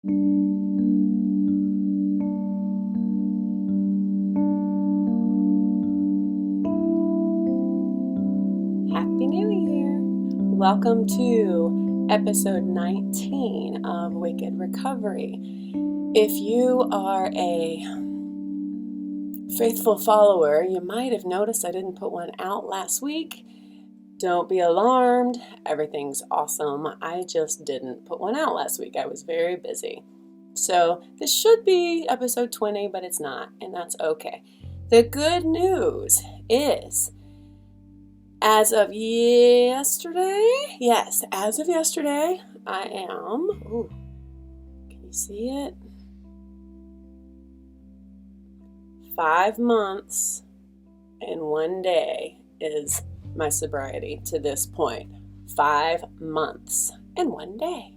Happy New Year! Welcome to episode 19 of Wicked Recovery. If you are a faithful follower, you might have noticed I didn't put one out last week. Don't be alarmed. Everything's awesome. I just didn't put one out last week. I was very busy. So this should be episode 20, but it's not, and that's okay. The good news is, as of yesterday, I am, can you see it? 5 months and 1 day is my sobriety to this point. 5 months and 1 day.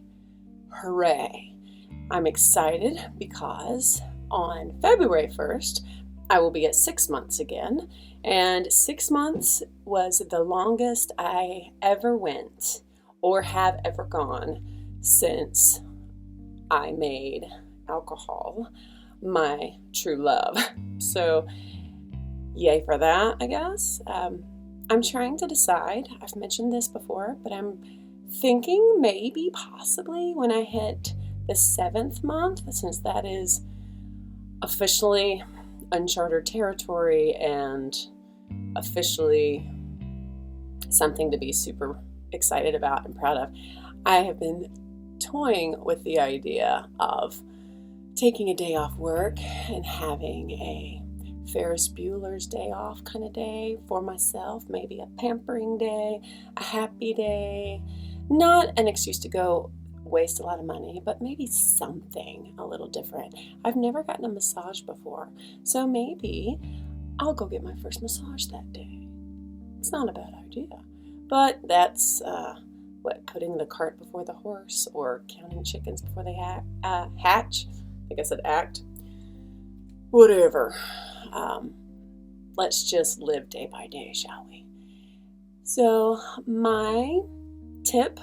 Hooray. I'm excited because on February 1st, I will be at 6 months again. And 6 months was the longest I ever went or have ever gone since I made alcohol my true love. So yay for that, I guess. I'm trying to decide. I've mentioned this before, but I'm thinking maybe possibly when I hit the 7th month, since that is officially uncharted territory and officially something to be super excited about and proud of. I have been toying with the idea of taking a day off work and having a Ferris Bueller's day off kind of day for myself, maybe a pampering day, a happy day, not an excuse to go waste a lot of money, but maybe something a little different. I've never gotten a massage before, so maybe I'll go get my first massage that day. It's not a bad idea, but that's putting the cart before the horse, or counting chickens before they hatch. I think I said act. Whatever. Let's just live day by day, shall we? So my tip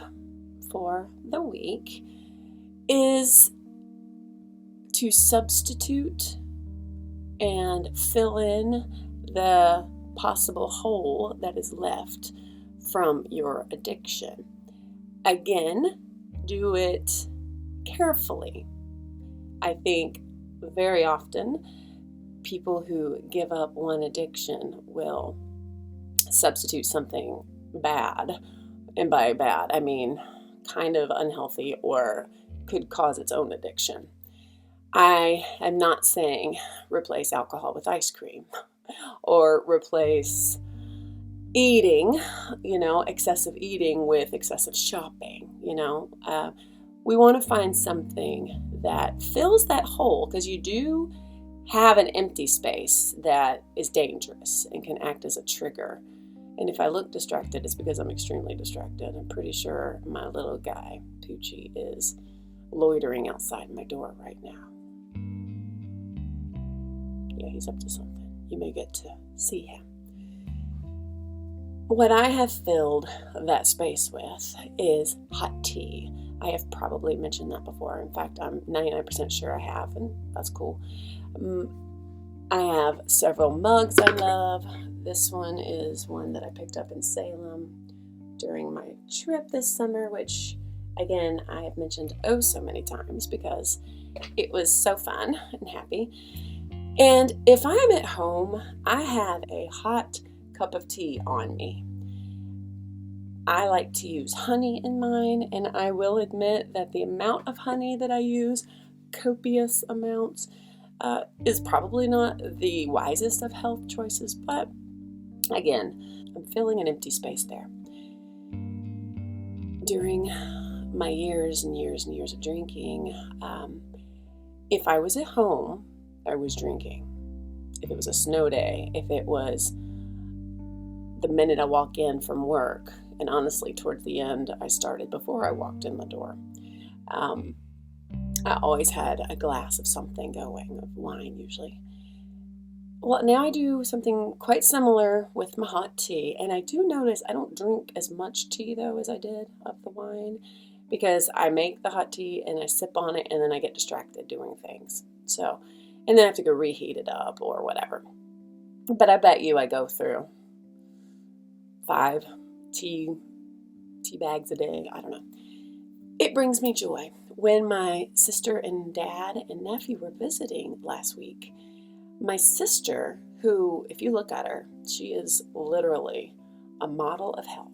for the week is to substitute and fill in the possible hole that is left from your addiction. Again, do it carefully. I think very often people who give up one addiction will substitute something bad. And by bad, I mean kind of unhealthy or could cause its own addiction. I am not saying replace alcohol with ice cream or replace eating, excessive eating with excessive shopping. We want to find something that fills that hole, because you do have an empty space that is dangerous and can act as a trigger. And if I look distracted, it's because I'm extremely distracted. I'm pretty sure my little guy, Poochie, is loitering outside my door right now. Yeah, he's up to something. You may get to see him. What I have filled that space with is hot tea. I have probably mentioned that before. In fact, I'm 99% sure I have, and that's cool. I have several mugs I love. This one is one that I picked up in Salem during my trip this summer, which, again, I have mentioned so many times because it was so fun and happy. And if I'm at home, I have a hot cup of tea on me. I like to use honey in mine, and I will admit that the amount of honey that I use, copious amounts, is probably not the wisest of health choices, but again, I'm filling an empty space there. During my years and years and years of drinking, if I was at home, I was drinking. If it was a snow day, if it was the minute I walk in from work, and honestly, towards the end, I started before I walked in the door. I always had a glass of something going, of wine usually. Well, now I do something quite similar with my hot tea, and I do notice I don't drink as much tea, though, as I did of the wine, because I make the hot tea and I sip on it and then I get distracted doing things. So, and then I have to go reheat it up or whatever. But I bet you I go through 5 tea bags a day. I don't know. It brings me joy. When my sister and dad and nephew were visiting last week, my sister, who, if you look at her, she is literally a model of health.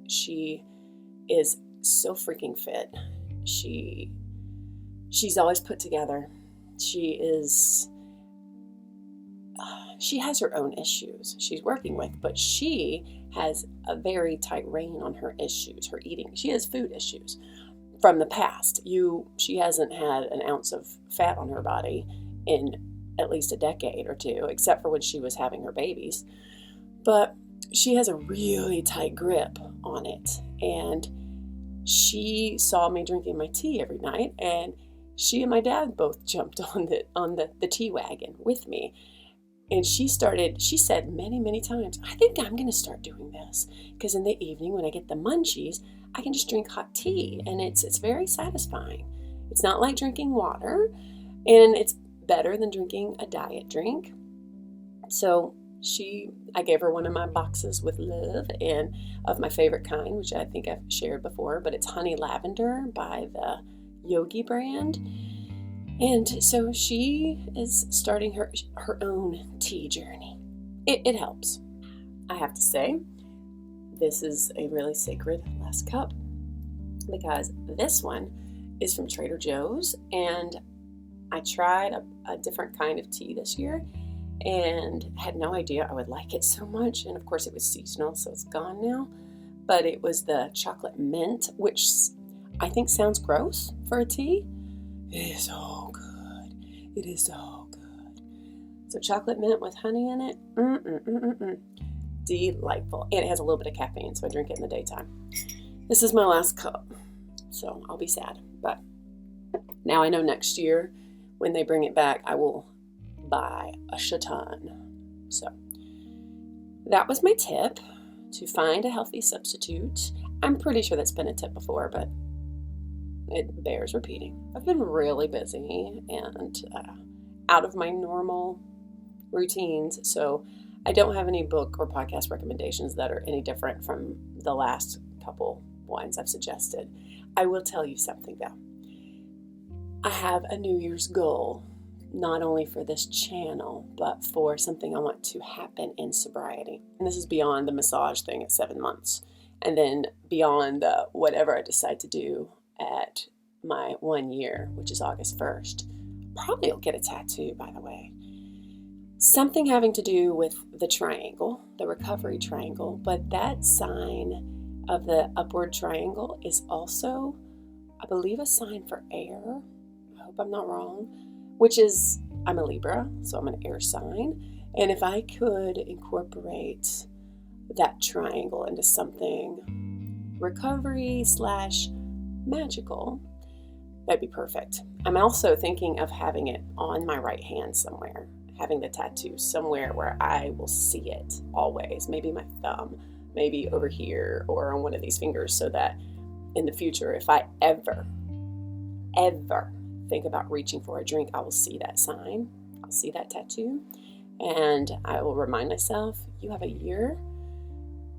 She is so freaking fit. She's always put together. She has her own issues she's working with, but she has a very tight rein on her issues, her eating. She has food issues from the past. She hasn't had an ounce of fat on her body in at least a decade or two, except for when she was having her babies. But she has a really tight grip on it. And she saw me drinking my tea every night, and she and my dad both jumped on the tea wagon with me. And she said many times, I think I'm going to start doing this, because in the evening when I get the munchies, I can just drink hot tea, and it's very satisfying. It's not like drinking water, and it's better than drinking a diet drink. So I gave her one of my boxes with love and of my favorite kind, which I think I've shared before, but it's Honey Lavender by the Yogi brand. And so she is starting her own tea journey. It helps. I have to say, this is a really sacred last cup, because this one is from Trader Joe's, and I tried a different kind of tea this year and had no idea I would like it so much. And of course it was seasonal, so it's gone now. But it was the chocolate mint, which I think sounds gross for a tea. It is so good. It is so good. So chocolate mint with honey in it. Delightful. And it has a little bit of caffeine, so I drink it in the daytime. This is my last cup, so I'll be sad. But now I know next year when they bring it back, I will buy a shit-ton. So that was my tip, to find a healthy substitute. I'm pretty sure that's been a tip before, but it bears repeating. I've been really busy and out of my normal routines, so I don't have any book or podcast recommendations that are any different from the last couple ones I've suggested. I will tell you something though. I have a New Year's goal, not only for this channel, but for something I want to happen in sobriety. And this is beyond the massage thing at 7 months, and then beyond whatever I decide to do at my 1 year, which is August 1st. Probably will get a tattoo, by the way. Something having to do with the triangle, the recovery triangle, but that sign of the upward triangle is also, I believe, a sign for air. I hope I'm not wrong, which is, I'm a Libra, so I'm an air sign. And if I could incorporate that triangle into something recovery / magical, that'd be perfect. I'm also thinking of having it on my right hand somewhere, having the tattoo somewhere where I will see it always. Maybe my thumb, maybe over here or on one of these fingers, so that in the future, if I ever think about reaching for a drink, I will see that sign, I'll see that tattoo, and I will remind myself, you have a year,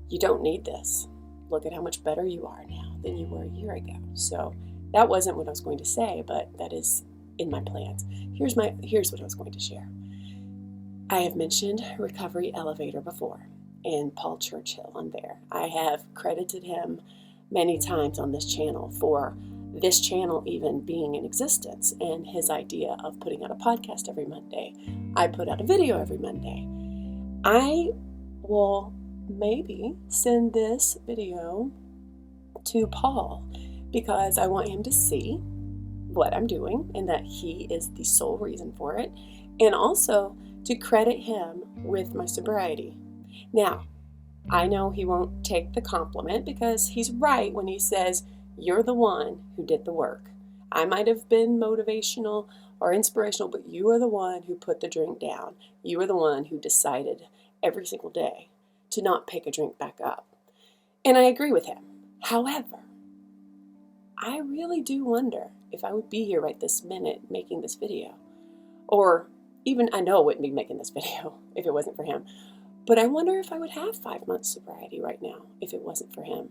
you don't need this. Look at how much better you are now than you were a year ago. So that wasn't what I was going to say, but that is in my plans. Here's what I was going to share. I have mentioned Recovery Elevator before, and Paul Churchill on there. I have credited him many times on this channel for this channel even being in existence, and his idea of putting out a podcast every Monday. I put out a video every Monday. I will maybe send this video to Paul, because I want him to see what I'm doing and that he is the sole reason for it, and also to credit him with my sobriety. Now, I know he won't take the compliment, because he's right when he says, you're the one who did the work. I might have been motivational or inspirational, but you are the one who put the drink down. You are the one who decided every single day to not pick a drink back up. And I agree with him. However, I really do wonder if I would be here right this minute making this video. Or even, I know I wouldn't be making this video if it wasn't for him. But I wonder if I would have 5 months sobriety right now if it wasn't for him.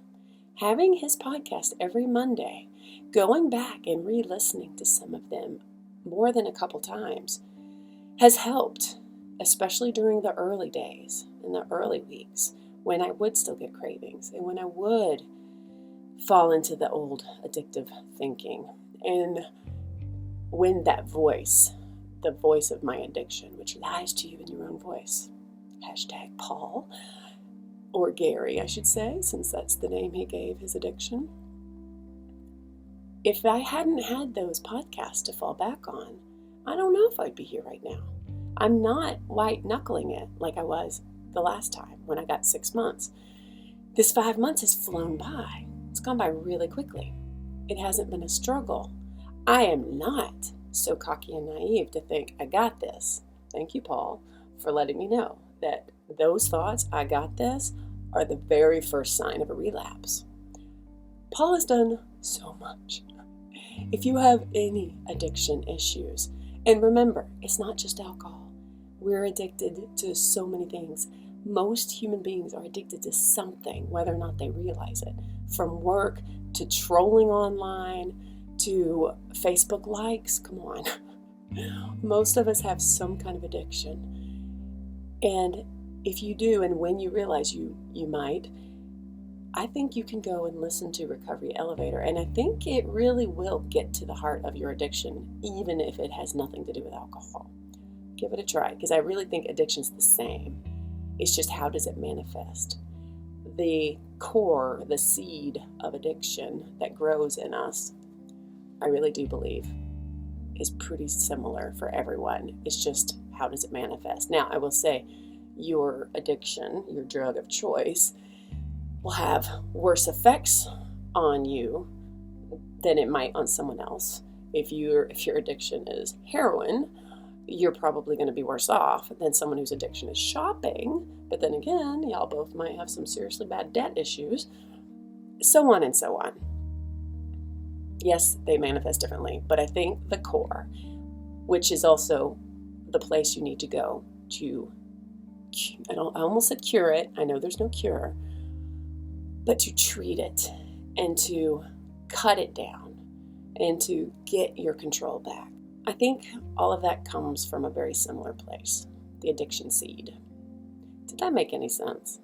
Having his podcast every Monday, going back and re-listening to some of them more than a couple times, has helped, especially during the early days and the early weeks when I would still get cravings and when I would fall into the old addictive thinking. And when that voice, the voice of my addiction, which lies to you in your own voice, hashtag Paul, or Gary, I should say, since that's the name he gave his addiction. If I hadn't had those podcasts to fall back on, I don't know if I'd be here right now. I'm not white knuckling it like I was the last time when I got 6 months. This 5 months has flown by. It's gone by really quickly. It hasn't been a struggle. I am not so cocky and naive to think I got this. Thank you, Paul, for letting me know that those thoughts, I got this, are the very first sign of a relapse. Paul has done so much. If you have any addiction issues, and remember, it's not just alcohol. We're addicted to so many things. Most human beings are addicted to something, whether or not they realize it. From work to trolling online to Facebook likes. Come on. Most of us have some kind of addiction. And if you do, and when you realize you might, I think you can go and listen to Recovery Elevator. And I think it really will get to the heart of your addiction, even if it has nothing to do with alcohol. Give it a try, because I really think addiction's the same. It's just, how does it manifest? The core, the seed of addiction that grows in us, I really do believe, is pretty similar for everyone. It's just, how does it manifest? Now, I will say, your addiction, your drug of choice, will have worse effects on you than it might on someone else. If your addiction is heroin, you're probably going to be worse off than someone whose addiction is shopping. But then again, y'all both might have some seriously bad debt issues, so on and so on. Yes, they manifest differently, but I think the core, which is also the place you need to go to, I almost said cure it. I know there's no cure, but to treat it and to cut it down and to get your control back. I think all of that comes from a very similar place, the addiction seed. Did that make any sense?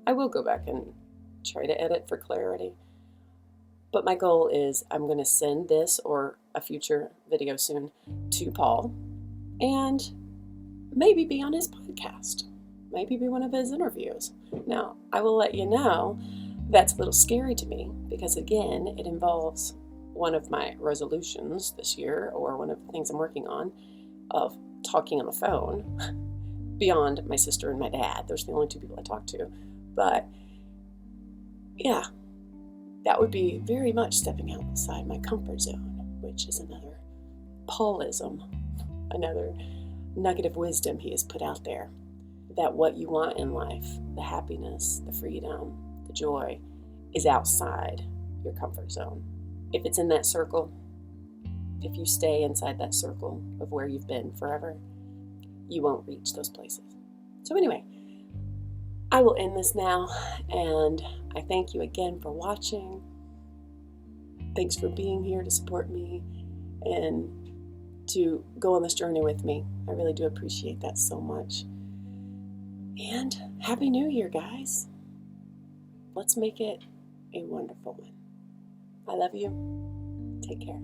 I will go back and try to edit for clarity. But my goal is, I'm going to send this or a future video soon to Paul and maybe be on his podcast. Maybe be one of his interviews. Now, I will let you know that's a little scary to me because, again, it involves one of my resolutions this year, or one of the things I'm working on, of talking on the phone beyond my sister and my dad. Those are the only two people I talk to. But yeah, that would be very much stepping outside my comfort zone, which is another Paulism, another nugget of wisdom he has put out there, that what you want in life, the happiness, the freedom, the joy, is outside your comfort zone. If it's in that circle, if you stay inside that circle of where you've been forever, you won't reach those places. So anyway, I will end this now, and I thank you again for watching. Thanks for being here to support me and to go on this journey with me. I really do appreciate that so much. And Happy New Year, guys. Let's make it a wonderful one. I love you. Take care.